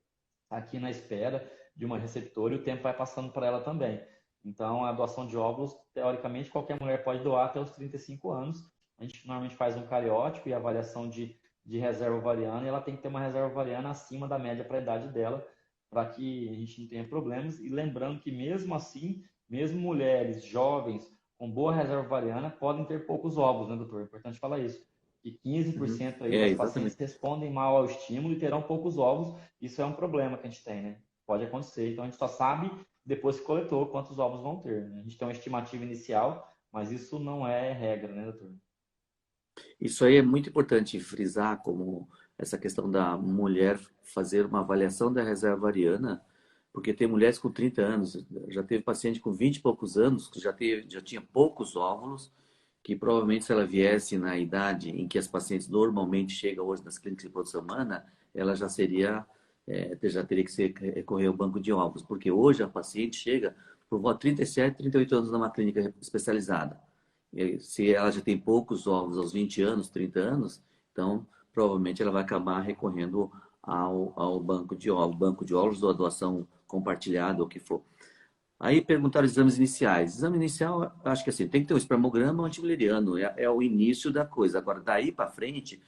aqui na espera de uma receptora e o tempo vai passando para ela também. Então, a doação de óvulos, teoricamente, qualquer mulher pode doar até os 35 anos. A gente normalmente faz um cariótipo e avaliação de reserva ovariana, e ela tem que ter uma reserva ovariana acima da média para a idade dela, para que a gente não tenha problemas. E lembrando que mesmo assim, mesmo mulheres jovens com boa reserva ovariana podem ter poucos ovos, né, doutor? É importante falar isso. Que Uhum. 15% aí É, das pacientes exatamente. respondem mal ao estímulo e terão poucos ovos. Isso é um problema que a gente tem, né? Pode acontecer. Então a gente só sabe depois que coletou quantos ovos vão ter, né? A gente tem uma estimativa inicial, mas isso não é regra, né, doutor? Isso aí é muito importante frisar, como essa questão da mulher fazer uma avaliação da reserva ovariana, porque tem mulheres com 30 anos, já teve paciente com 20 e poucos anos, que já tinha poucos óvulos, que provavelmente se ela viesse na idade em que as pacientes normalmente chegam hoje nas clínicas de produção humana, ela já seria, já teria que recorrer ao banco de óvulos, porque hoje a paciente chega por volta de 37, 38 anos numa clínica especializada. Se ela já tem poucos ovos aos 20 anos, 30 anos, então provavelmente ela vai acabar recorrendo ao banco de óvulos ou a doação compartilhada, ou o que for. Aí perguntaram os exames iniciais. Exame inicial, acho que assim, tem que ter um espermograma antibileriano, é o início da coisa. Agora, daí para frente,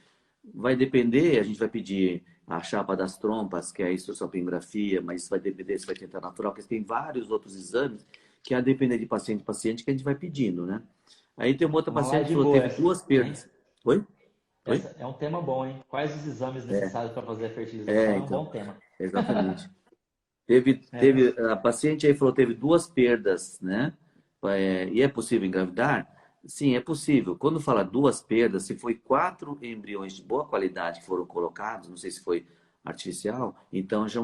vai depender, a gente vai pedir a chapa das trompas, que é a histossopingografia, mas vai depender se vai tentar natural, porque tem vários outros exames que a depender de paciente a paciente que a gente vai pedindo, né? Aí tem uma outra Uma paciente live que falou que boa teve essa, duas hein? perdas. Oi? Oi? Essa é um tema bom, hein? Quais os exames É, necessários para fazer a fertilização? É um então, bom tema. exatamente. É, A paciente aí falou que teve duas perdas, né? E é possível engravidar? Sim, é possível. Quando fala duas perdas, se foi 4 embriões de boa qualidade que foram colocados, não sei se foi artificial, então já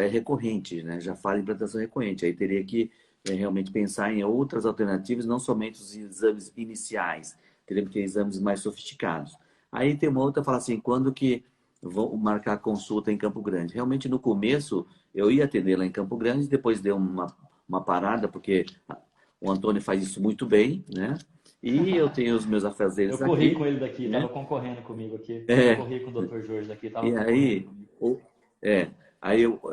é recorrente, né? Já fala em implantação recorrente. Aí teria que realmente pensar em outras alternativas, não somente os exames iniciais. Teríamos que ter exames mais sofisticados. Aí tem uma outra, fala assim, quando que vão marcar consulta em Campo Grande? Realmente no começo eu ia atender lá em Campo Grande, depois deu uma parada, porque o Antônio faz isso muito bem, né? E eu tenho os meus eu afazeres corri com aqui, ele daqui, estava né? concorrendo comigo aqui. Eu É, corri com o Dr. Jorge daqui, estava e concorrendo aí, comigo. é,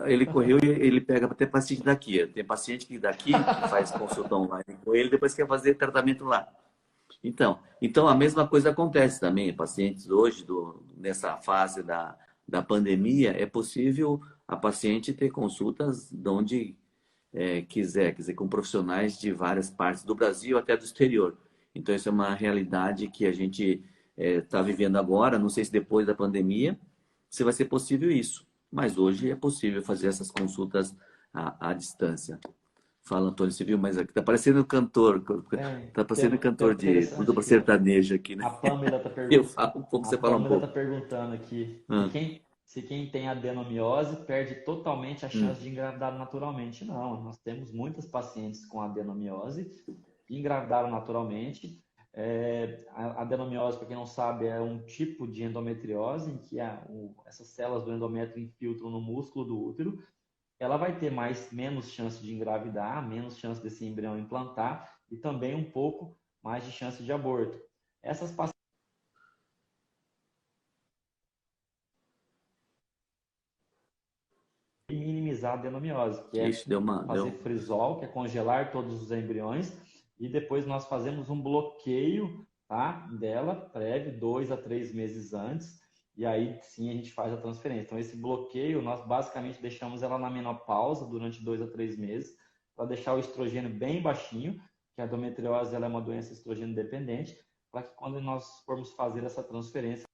ele correu e ele pega até paciente daqui. Tem paciente que daqui, que faz consulta online com ele, depois quer fazer tratamento lá. Então a mesma coisa acontece também. Pacientes hoje, nessa fase da pandemia, é possível a paciente ter consultas de onde quiser, quer dizer, com profissionais de várias partes do Brasil até do exterior. Então, isso é uma realidade que a gente está vivendo agora. Não sei se depois da pandemia se vai ser possível isso, mas hoje é possível fazer essas consultas à distância. Fala, Antônio, você viu, mas aqui tá parecendo cantor, tá parecendo cantor Tema de interessante dupla aqui, ó. sertaneja aqui, né? A Pamela está Eu falo um pouco, A você fala um Pamela tá pouco. perguntando aqui Ah, se quem tem adenomiose perde totalmente a hum. chance de engravidar naturalmente. Não, nós temos muitas pacientes com adenomiose que engravidaram naturalmente. A adenomiose, para quem não sabe, é um tipo de endometriose em que essas células do endométrio infiltram no músculo do útero. Ela vai ter menos chance de engravidar, menos chance desse embrião implantar e também um pouco mais de chance de aborto. Essas e minimizar a adenomiose, que é Ixi, deu uma. fazer Deu... frisol, que é congelar todos os embriões, e depois nós fazemos um bloqueio, tá, dela, prévio, 2 a 3 meses antes, e aí sim a gente faz a transferência. Então, esse bloqueio, nós basicamente deixamos ela na menopausa durante 2 a 3 meses, para deixar o estrogênio bem baixinho, que a endometriose ela é uma doença estrogênio dependente, para que quando nós formos fazer essa transferência,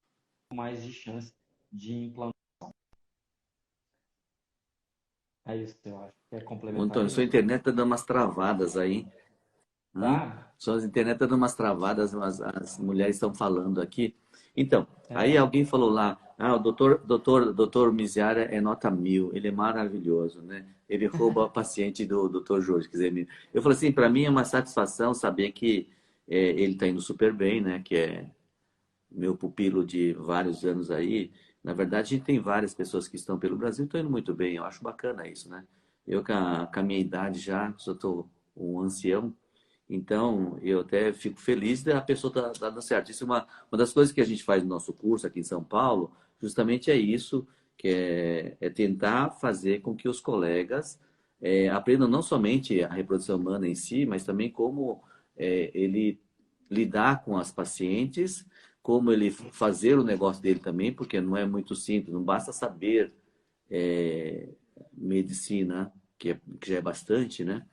mais de chance de implantar. É isso que eu acho. Quer Ô, complementar Antônio, aí, sua doutor? internet tá dando umas travadas aí. Hã? Tá? Suas internet tá dando umas travadas, as mulheres estão falando aqui. Então, aí É, alguém falou lá, o doutor Miziara é nota 1000, ele é maravilhoso, né? Ele rouba a paciente do doutor Jorge. Quer dizer, eu falei assim, para mim é uma satisfação saber que ele está indo super bem, né? Que é meu pupilo de vários anos aí. Na verdade, a gente tem várias pessoas que estão pelo Brasil, estão indo muito bem. Eu acho bacana isso, né? Eu, com a minha idade já, só estou um ancião, então eu até fico feliz da pessoa estar dando certo. Isso é uma das coisas que a gente faz no nosso curso aqui em São Paulo, justamente é isso, que é tentar fazer com que os colegas aprendam não somente a reprodução humana em si, mas também como ele lidar com as pacientes, como ele fazer o negócio dele também, porque não é muito simples, não basta saber medicina, que já é bastante, né?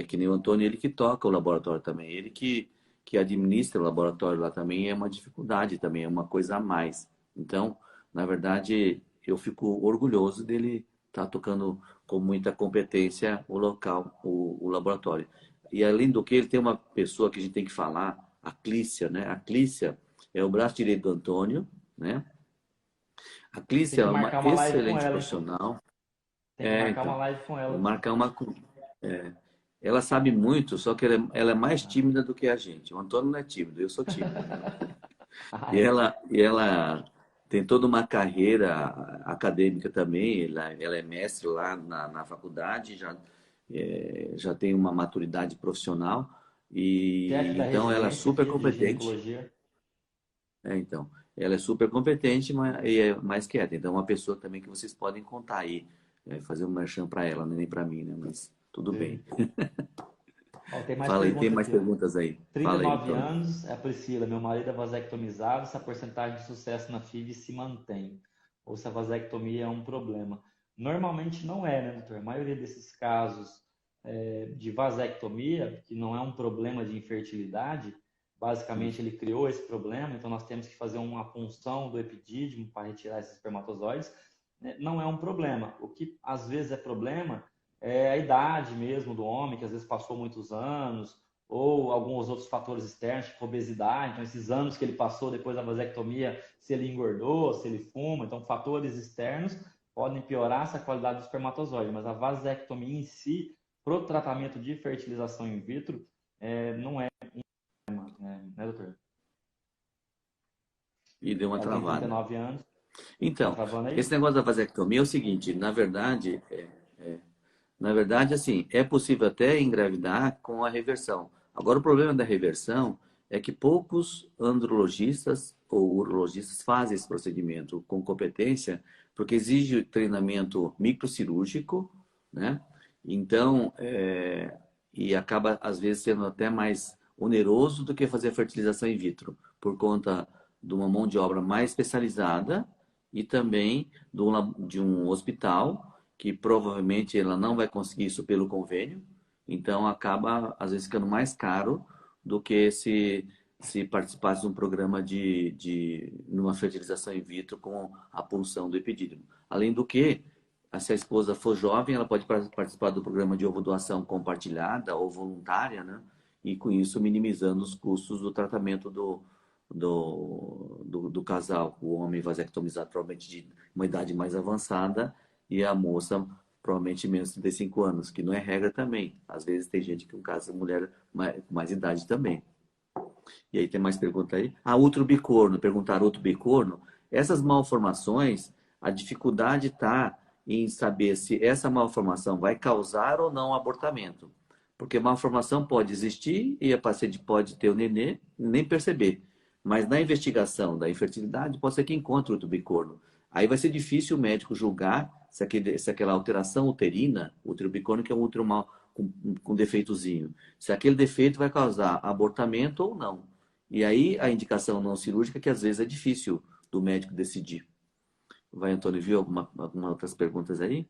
Que nem o Antônio, ele que toca o laboratório também, ele que administra o laboratório lá também é uma dificuldade também, é uma coisa a mais. Então, na verdade, eu fico orgulhoso dele estar tocando com muita competência o local, o laboratório. E além do que, ele tem uma pessoa que a gente tem que falar, a Clícia, né? A Clícia é o braço direito do Antônio, né? A Tem Clícia é que uma marcar uma live com excelente ela, hein, pô. profissional. Tem que marcar uma Então, live com vou ela. marcar uma. Ela sabe muito, só que ela é mais Ah. tímida do que a gente. O Antônio não é tímido, eu sou tímido, né? Ah, E é. ela tem toda uma carreira acadêmica também. Ela é mestre lá na faculdade, já tem uma maturidade profissional. Chefe E da então ela é residência super aqui de competente. ginecologia. Então, ela é super competente, mas e é mais quieta. Então, é uma pessoa também que vocês podem contar aí, fazer um merchan para ela, nem para mim, né? Mas tudo bem. Sim. Ó, tem mais Fala aí, tem pergunta mais aqui, ó. perguntas aí. Fala aí, 39 Antônio. anos, é a Priscila. Meu marido é vasectomizado, se a porcentagem de sucesso na FIV se mantém. Ou se a vasectomia é um problema. Normalmente não é, né, doutor? A maioria desses casos de vasectomia, que não é um problema de infertilidade, basicamente ele criou esse problema, então nós temos que fazer uma punção do epidídimo para retirar esses espermatozoides. Né? Não é um problema. O que às vezes é problema é a idade mesmo do homem, que às vezes passou muitos anos, ou alguns outros fatores externos, tipo obesidade, então esses anos que ele passou depois da vasectomia, se ele engordou, se ele fuma, então fatores externos podem piorar essa qualidade do espermatozoide, mas a vasectomia em si, para o tratamento de fertilização in vitro, não é, né, doutor? E deu uma Ela tem travada. 39 anos, tá Então, travando esse aí? negócio da vasectomia é o seguinte, na verdade, assim, é possível até engravidar com a reversão. Agora, o problema da reversão é que poucos andrologistas ou urologistas fazem esse procedimento com competência, porque exige treinamento microcirúrgico, né? Então, e acaba, às vezes, sendo até mais oneroso do que fazer a fertilização in vitro, por conta de uma mão de obra mais especializada e também de um hospital que provavelmente ela não vai conseguir isso pelo convênio, então acaba às vezes ficando mais caro do que se participasse de um programa de numa fertilização in vitro com a punção do epidídimo. Além do que, se a esposa for jovem, ela pode participar do programa de ovodoação compartilhada ou voluntária, né? E com isso minimizando os custos do tratamento do casal, o homem vasectomizado provavelmente de uma idade mais avançada e a moça provavelmente menos de 35 anos, que não é regra também. Às vezes tem gente que casa mulher com mais idade também. E aí tem mais pergunta aí? Ah, útero bicorno, perguntaram útero bicorno. Essas malformações, a dificuldade está em saber se essa malformação vai causar ou não abortamento. Porque malformação pode existir e a paciente pode ter o nenê e nem perceber. Mas na investigação da infertilidade, pode ser que encontre o útero bicorno. Aí vai ser difícil o médico julgar se aquela alteração uterina, útero bicorno, que é um útero mal, com defeitozinho, se aquele defeito vai causar abortamento ou não. E aí a indicação não cirúrgica, que às vezes é difícil do médico decidir. Vai, Antônio, viu alguma outras perguntas aí?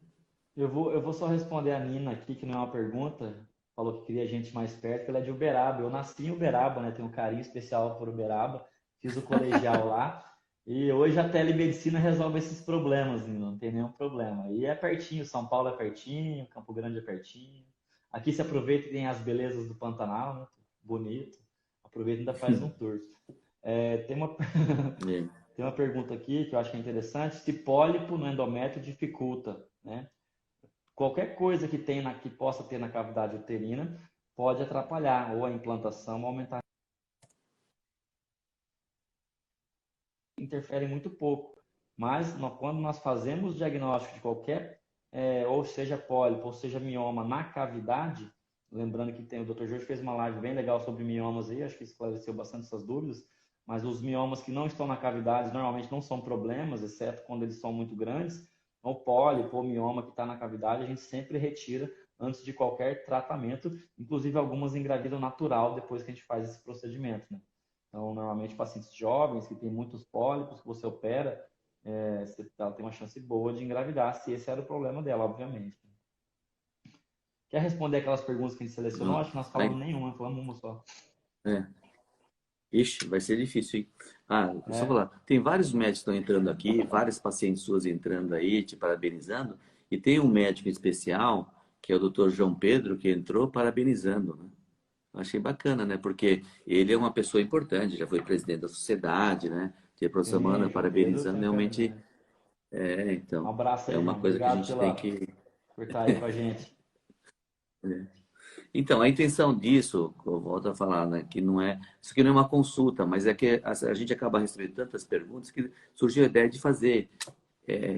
Eu vou só responder a Nina aqui, que não é uma pergunta. Falou que queria gente mais perto, que ela é de Uberaba. Eu nasci em Uberaba, né? Tenho um carinho especial por Uberaba. Fiz o colegial lá. E hoje a telemedicina resolve esses problemas, Nina. Não tem nenhum problema. E é pertinho, São Paulo é pertinho, Campo Grande é pertinho. Aqui se aproveita e tem as belezas do Pantanal, né? Bonito. Aproveita e ainda faz um tour. Tem uma, É. tem uma pergunta aqui que eu acho que é interessante. Se pólipo no endométrio dificulta, né? Qualquer coisa que possa ter na cavidade uterina pode atrapalhar ou a implantação, ou aumentar, interfere muito pouco. Mas quando nós fazemos o diagnóstico de qualquer, ou seja pólipo, ou seja mioma na cavidade, lembrando que o Dr. Jorge fez uma live bem legal sobre miomas aí, acho que esclareceu bastante essas dúvidas, mas os miomas que não estão na cavidade normalmente não são problemas, exceto quando eles são muito grandes. O pólipo ou mioma que está na cavidade, a gente sempre retira antes de qualquer tratamento, inclusive algumas engravidam natural depois que a gente faz esse procedimento, né? Então, normalmente, pacientes jovens que têm muitos pólipos, que você opera, ela tem uma chance boa de engravidar, se esse era o problema dela, obviamente. Quer responder aquelas perguntas que a gente selecionou? Não. Acho que nós falamos nenhuma, falamos uma só. É. Ixi, vai ser difícil, hein? Ah, só É, falar, tem vários médicos que estão entrando aqui, várias pacientes suas entrando aí, te parabenizando, e tem um médico especial, que é o doutor João Pedro, que entrou parabenizando, né? Achei bacana, né? Porque ele é uma pessoa importante, já foi presidente da sociedade, né? Ter a professora sim, Mana João Pedro parabenizando, sempre é, realmente, né? Um então, abraço é aí, uma João. coisa que a Obrigado gente tem que. por estar aí com a gente. Então, a intenção disso, eu volto a falar, né, que não é, isso aqui não é uma consulta, mas é que a gente acaba recebendo tantas perguntas que surgiu a ideia de fazer,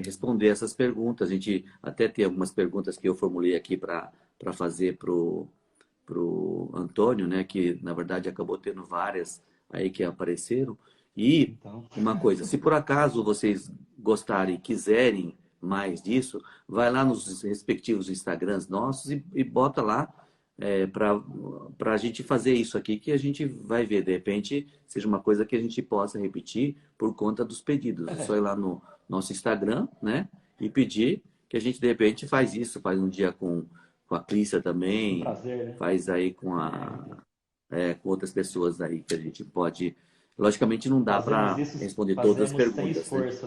responder essas perguntas. A gente até tem algumas perguntas que eu formulei aqui para fazer pro Antônio, né, que na verdade acabou tendo várias aí que apareceram. E Então, uma coisa, se por acaso vocês gostarem, quiserem mais disso, vai lá nos respectivos Instagrams nossos e bota lá para a gente fazer isso aqui, que a gente vai ver, de repente, seja uma coisa que a gente possa repetir por conta dos pedidos. É só ir lá no nosso Instagram, né? E pedir que a gente, de repente, faz isso, faz um dia com a Clícia um também, prazer, né? faz aí com outras pessoas aí que a gente pode. Logicamente, não dá Fazemos para isso, responder todas as fazemos sem perguntas, né? esforço,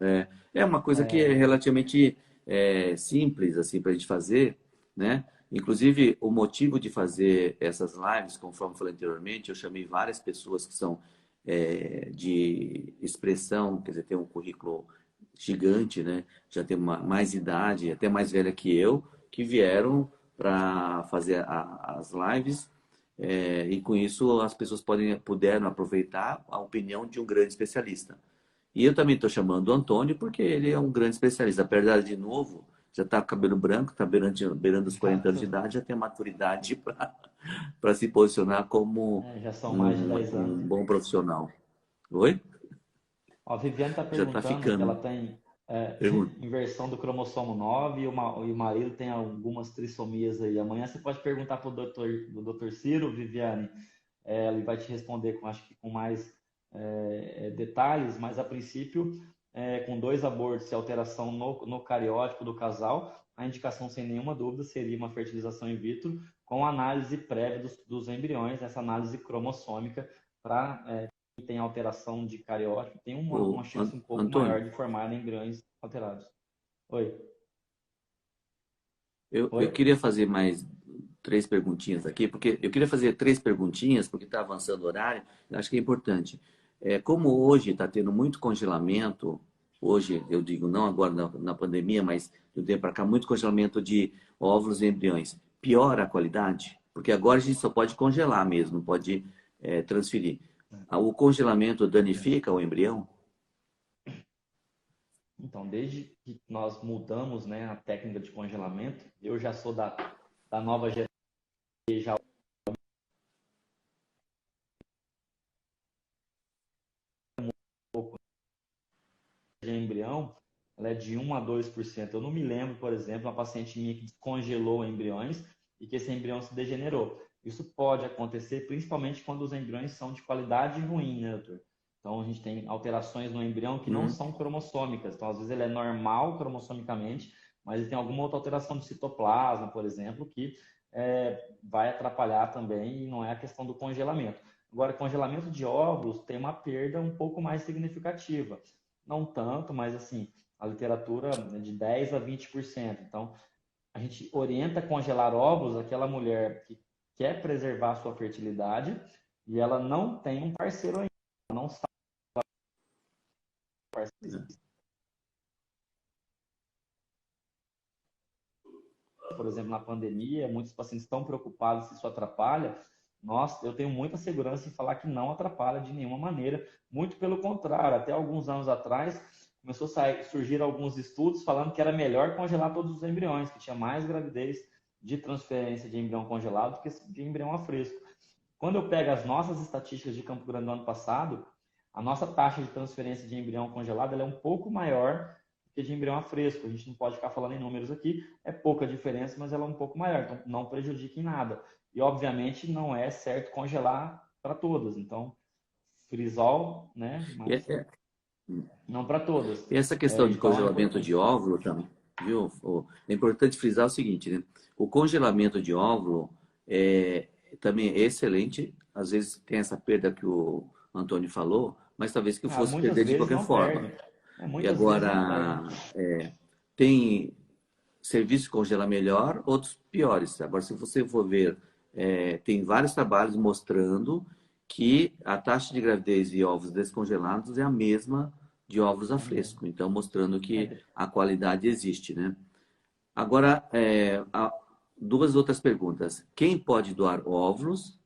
né? É uma coisa que é relativamente simples assim para a gente fazer, né? Inclusive, o motivo de fazer essas lives, conforme falei anteriormente, eu chamei várias pessoas que são de expressão, quer dizer, tem um currículo gigante, né? Já tem mais idade, até mais velha que eu, que vieram para fazer as lives, e com isso as pessoas puderam aproveitar a opinião de um grande especialista. E eu também estou chamando o Antônio porque ele é um grande especialista. Apesar de novo, já está com cabelo branco, está beirando os 40 anos de Exato. idade, já tem maturidade para se posicionar como Já são mais de um, 10 anos. um bom profissional. Oi? Ó, a Viviane está Já está perguntando que ela ficando. tem Pergunta. inversão do cromossomo 9 e o marido tem algumas trissomias aí. Amanhã você pode perguntar para o doutor Ciro, Viviane, ele vai te responder acho que com mais detalhes, mas a princípio, com 2 abortos e alteração no cariótipo do casal, a indicação sem nenhuma dúvida seria uma fertilização in vitro com análise prévia dos embriões, essa análise cromossômica para quem tem alteração de cariótipo, tem uma Ô, chance um pouco Antônio, maior de formar embriões alterados. Oi? eu Oi? queria fazer mais 3 perguntinhas aqui, porque eu queria fazer 3 perguntinhas, porque está avançando o horário, eu acho que é importante. Como hoje está tendo muito congelamento, hoje eu digo não agora na pandemia, mas de um tempo para cá, muito congelamento de óvulos e embriões, piora a qualidade? Porque agora a gente só pode congelar mesmo, não pode transferir. O congelamento danifica o embrião? Então, desde que nós mudamos, né, a técnica de congelamento, eu já sou da nova geração, já de embrião, ela é de 1 a 2%. Eu não me lembro, por exemplo, uma paciente minha que descongelou embriões e que esse embrião se degenerou. Isso pode acontecer principalmente quando os embriões são de qualidade ruim, né, doutor? Então, a gente tem alterações no embrião que não Hum, são cromossômicas. Então, às vezes, ele é normal cromossomicamente, mas ele tem alguma outra alteração de citoplasma, por exemplo, que vai atrapalhar também e não é a questão do congelamento. Agora, congelamento de óvulos tem uma perda um pouco mais significativa. Não tanto, mas assim, a literatura é de 10 a 20%. Então, a gente orienta a congelar óvulos aquela mulher que quer preservar a sua fertilidade e ela não tem um parceiro ainda, ela não sabe parceiro. Por exemplo, na pandemia, muitos pacientes estão preocupados se isso atrapalha. Nossa, eu tenho muita segurança em falar que não atrapalha de nenhuma maneira. Muito pelo contrário, até alguns anos atrás, começou a surgir alguns estudos falando que era melhor congelar todos os embriões, que tinha mais gravidez de transferência de embrião congelado do que de embrião a fresco. Quando eu pego as nossas estatísticas de Campo Grande do ano passado, a nossa taxa de transferência de embrião congelado é um pouco maior que de embrião a fresco. A gente não pode ficar falando em números aqui, é pouca diferença, mas ela é um pouco maior, então não prejudica em nada. E obviamente não é certo congelar para todas. Então, frisol, né? e Mas é- não para todas. E essa questão de Então é congelamento de importante. óvulo também, viu? É importante frisar o seguinte, né? O congelamento de óvulo também é excelente. Às vezes tem essa perda que o Antônio falou, mas talvez que Ah, fosse muitas perder de vezes qualquer não forma. perde. E Muitas vezes não perde. agora, tem serviço de congelar melhor, outros piores. Agora, se você for ver, tem vários trabalhos mostrando que a taxa de gravidez de ovos descongelados é a mesma de ovos a É mesmo. fresco. Então, mostrando É, que a qualidade existe, né? Agora, duas outras perguntas. Quem pode doar óvulos?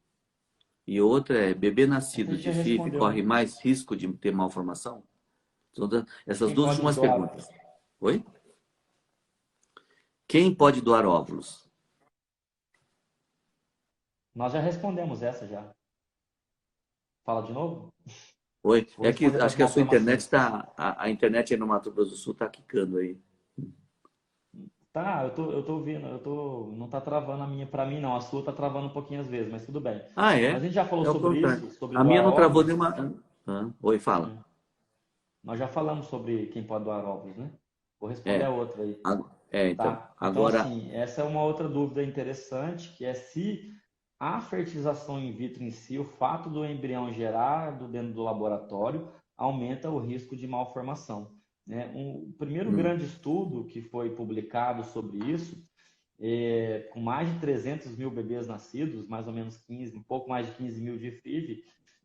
E outra é, bebê essa a nascido gente já de FIV respondeu, corre né? mais risco de ter malformação? Essas Quem duas pode últimas doar? perguntas. Oi? Quem pode doar óvulos? Nós já respondemos essa já. Fala de novo? Oi? Vou É que responder das acho que a sua internet malformações. está. A internet aí no Mato Grosso do Sul está quicando aí. Tá, eu tô ouvindo, não tá travando a minha para mim não, a sua tá travando um pouquinho às vezes, mas tudo bem. Ah, Mas é? a gente já falou É o sobre contrário. isso, sobre A minha doar não travou óvulos. nenhuma. Oi, fala. Hum. Nós já falamos sobre quem pode doar óvulos, né? Vou responder a É. outra aí, Então. tá? Então, Agora. assim, essa é uma outra dúvida interessante, que é se a fertilização in vitro em si, o fato do embrião gerado dentro do laboratório, aumenta o risco de malformação, né? O primeiro hum, grande estudo que foi publicado sobre isso com mais de 300 mil bebês nascidos, mais ou menos 15, um pouco mais de 15 mil de FIV,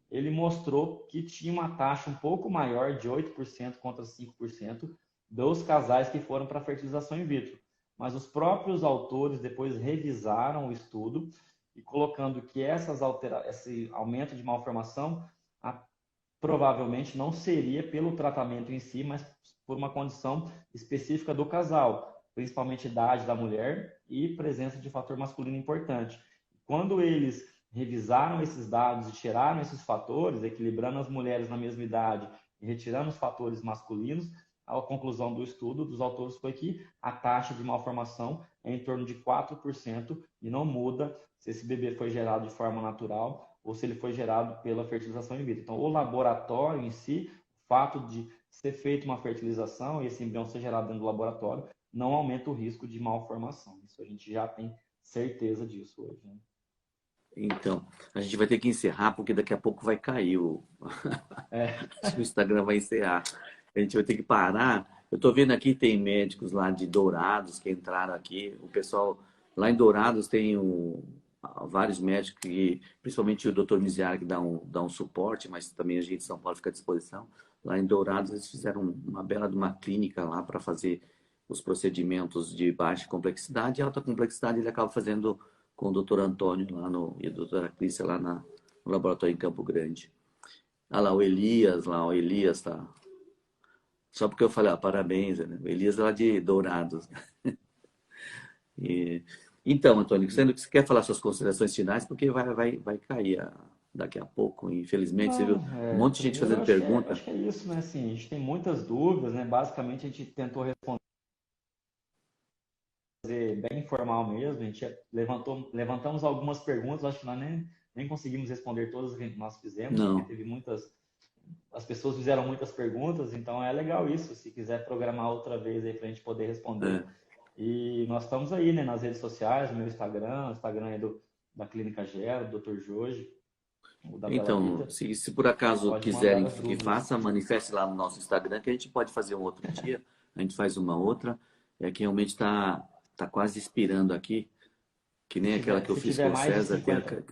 ele mostrou que tinha uma taxa um pouco maior, de 8% contra 5%, dos casais que foram para a fertilização in vitro. Mas os próprios autores depois revisaram o estudo e colocando que esse aumento de malformação provavelmente não seria pelo tratamento em si, mas por uma condição específica do casal, principalmente idade da mulher e presença de fator masculino importante. Quando eles revisaram esses dados e tiraram esses fatores, equilibrando as mulheres na mesma idade e retirando os fatores masculinos, a conclusão do estudo dos autores foi que a taxa de malformação é em torno de 4% e não muda se esse bebê foi gerado de forma natural ou se ele foi gerado pela fertilização in vitro. Então, o laboratório em si, o fato de ser feita uma fertilização e esse embrião ser gerado dentro do laboratório, não aumenta o risco de malformação. Isso a gente já tem certeza disso hoje, né? Então, a gente vai ter que encerrar porque daqui a pouco vai cair É, acho que o Instagram vai encerrar. A gente vai ter que parar. Eu estou vendo aqui, tem médicos lá de Dourados que entraram aqui. O pessoal lá em Dourados tem vários médicos, principalmente o Dr. Miziar, que dá um suporte, mas também a gente de São Paulo fica à disposição. Lá em Dourados eles fizeram uma bela de uma clínica lá para fazer os procedimentos de baixa complexidade e alta complexidade ele acaba fazendo com o Dr. Antônio lá e a doutora Clícia lá no laboratório em Campo Grande. Ah lá, o Elias tá. Só porque eu falei, parabéns, né? O Elias é lá de Dourados. E... Então, Antônio, sendo que você quer falar suas considerações finais, porque vai cair daqui a pouco, infelizmente. Você viu não, um monte de gente primeiro fazendo pergunta. acho que é isso, né? Assim, a gente tem muitas dúvidas, né? Basicamente a gente tentou responder bem informal mesmo, a gente levantamos algumas perguntas, acho que nós nem conseguimos responder todas que nós fizemos, porque Não. teve as pessoas fizeram muitas perguntas, então é legal isso, se quiser programar outra vez aí para a gente poder responder. É. E nós estamos aí, né, nas redes sociais, no meu Instagram, o Instagram é da Clínica Gero, do Dr. Jorge, o da Bela Então, Vida, se por acaso pode mandar quiserem as que dúvidas. faça, manifeste lá no nosso Instagram, que a gente pode fazer um outro dia. A gente faz uma outra. É que realmente tá quase expirando aqui, que nem aquela que eu Se fiz tiver com o mais de César. 50,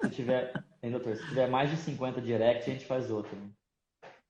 se tiver, hein, doutor, se tiver mais de 50 direct, a gente faz outra, né?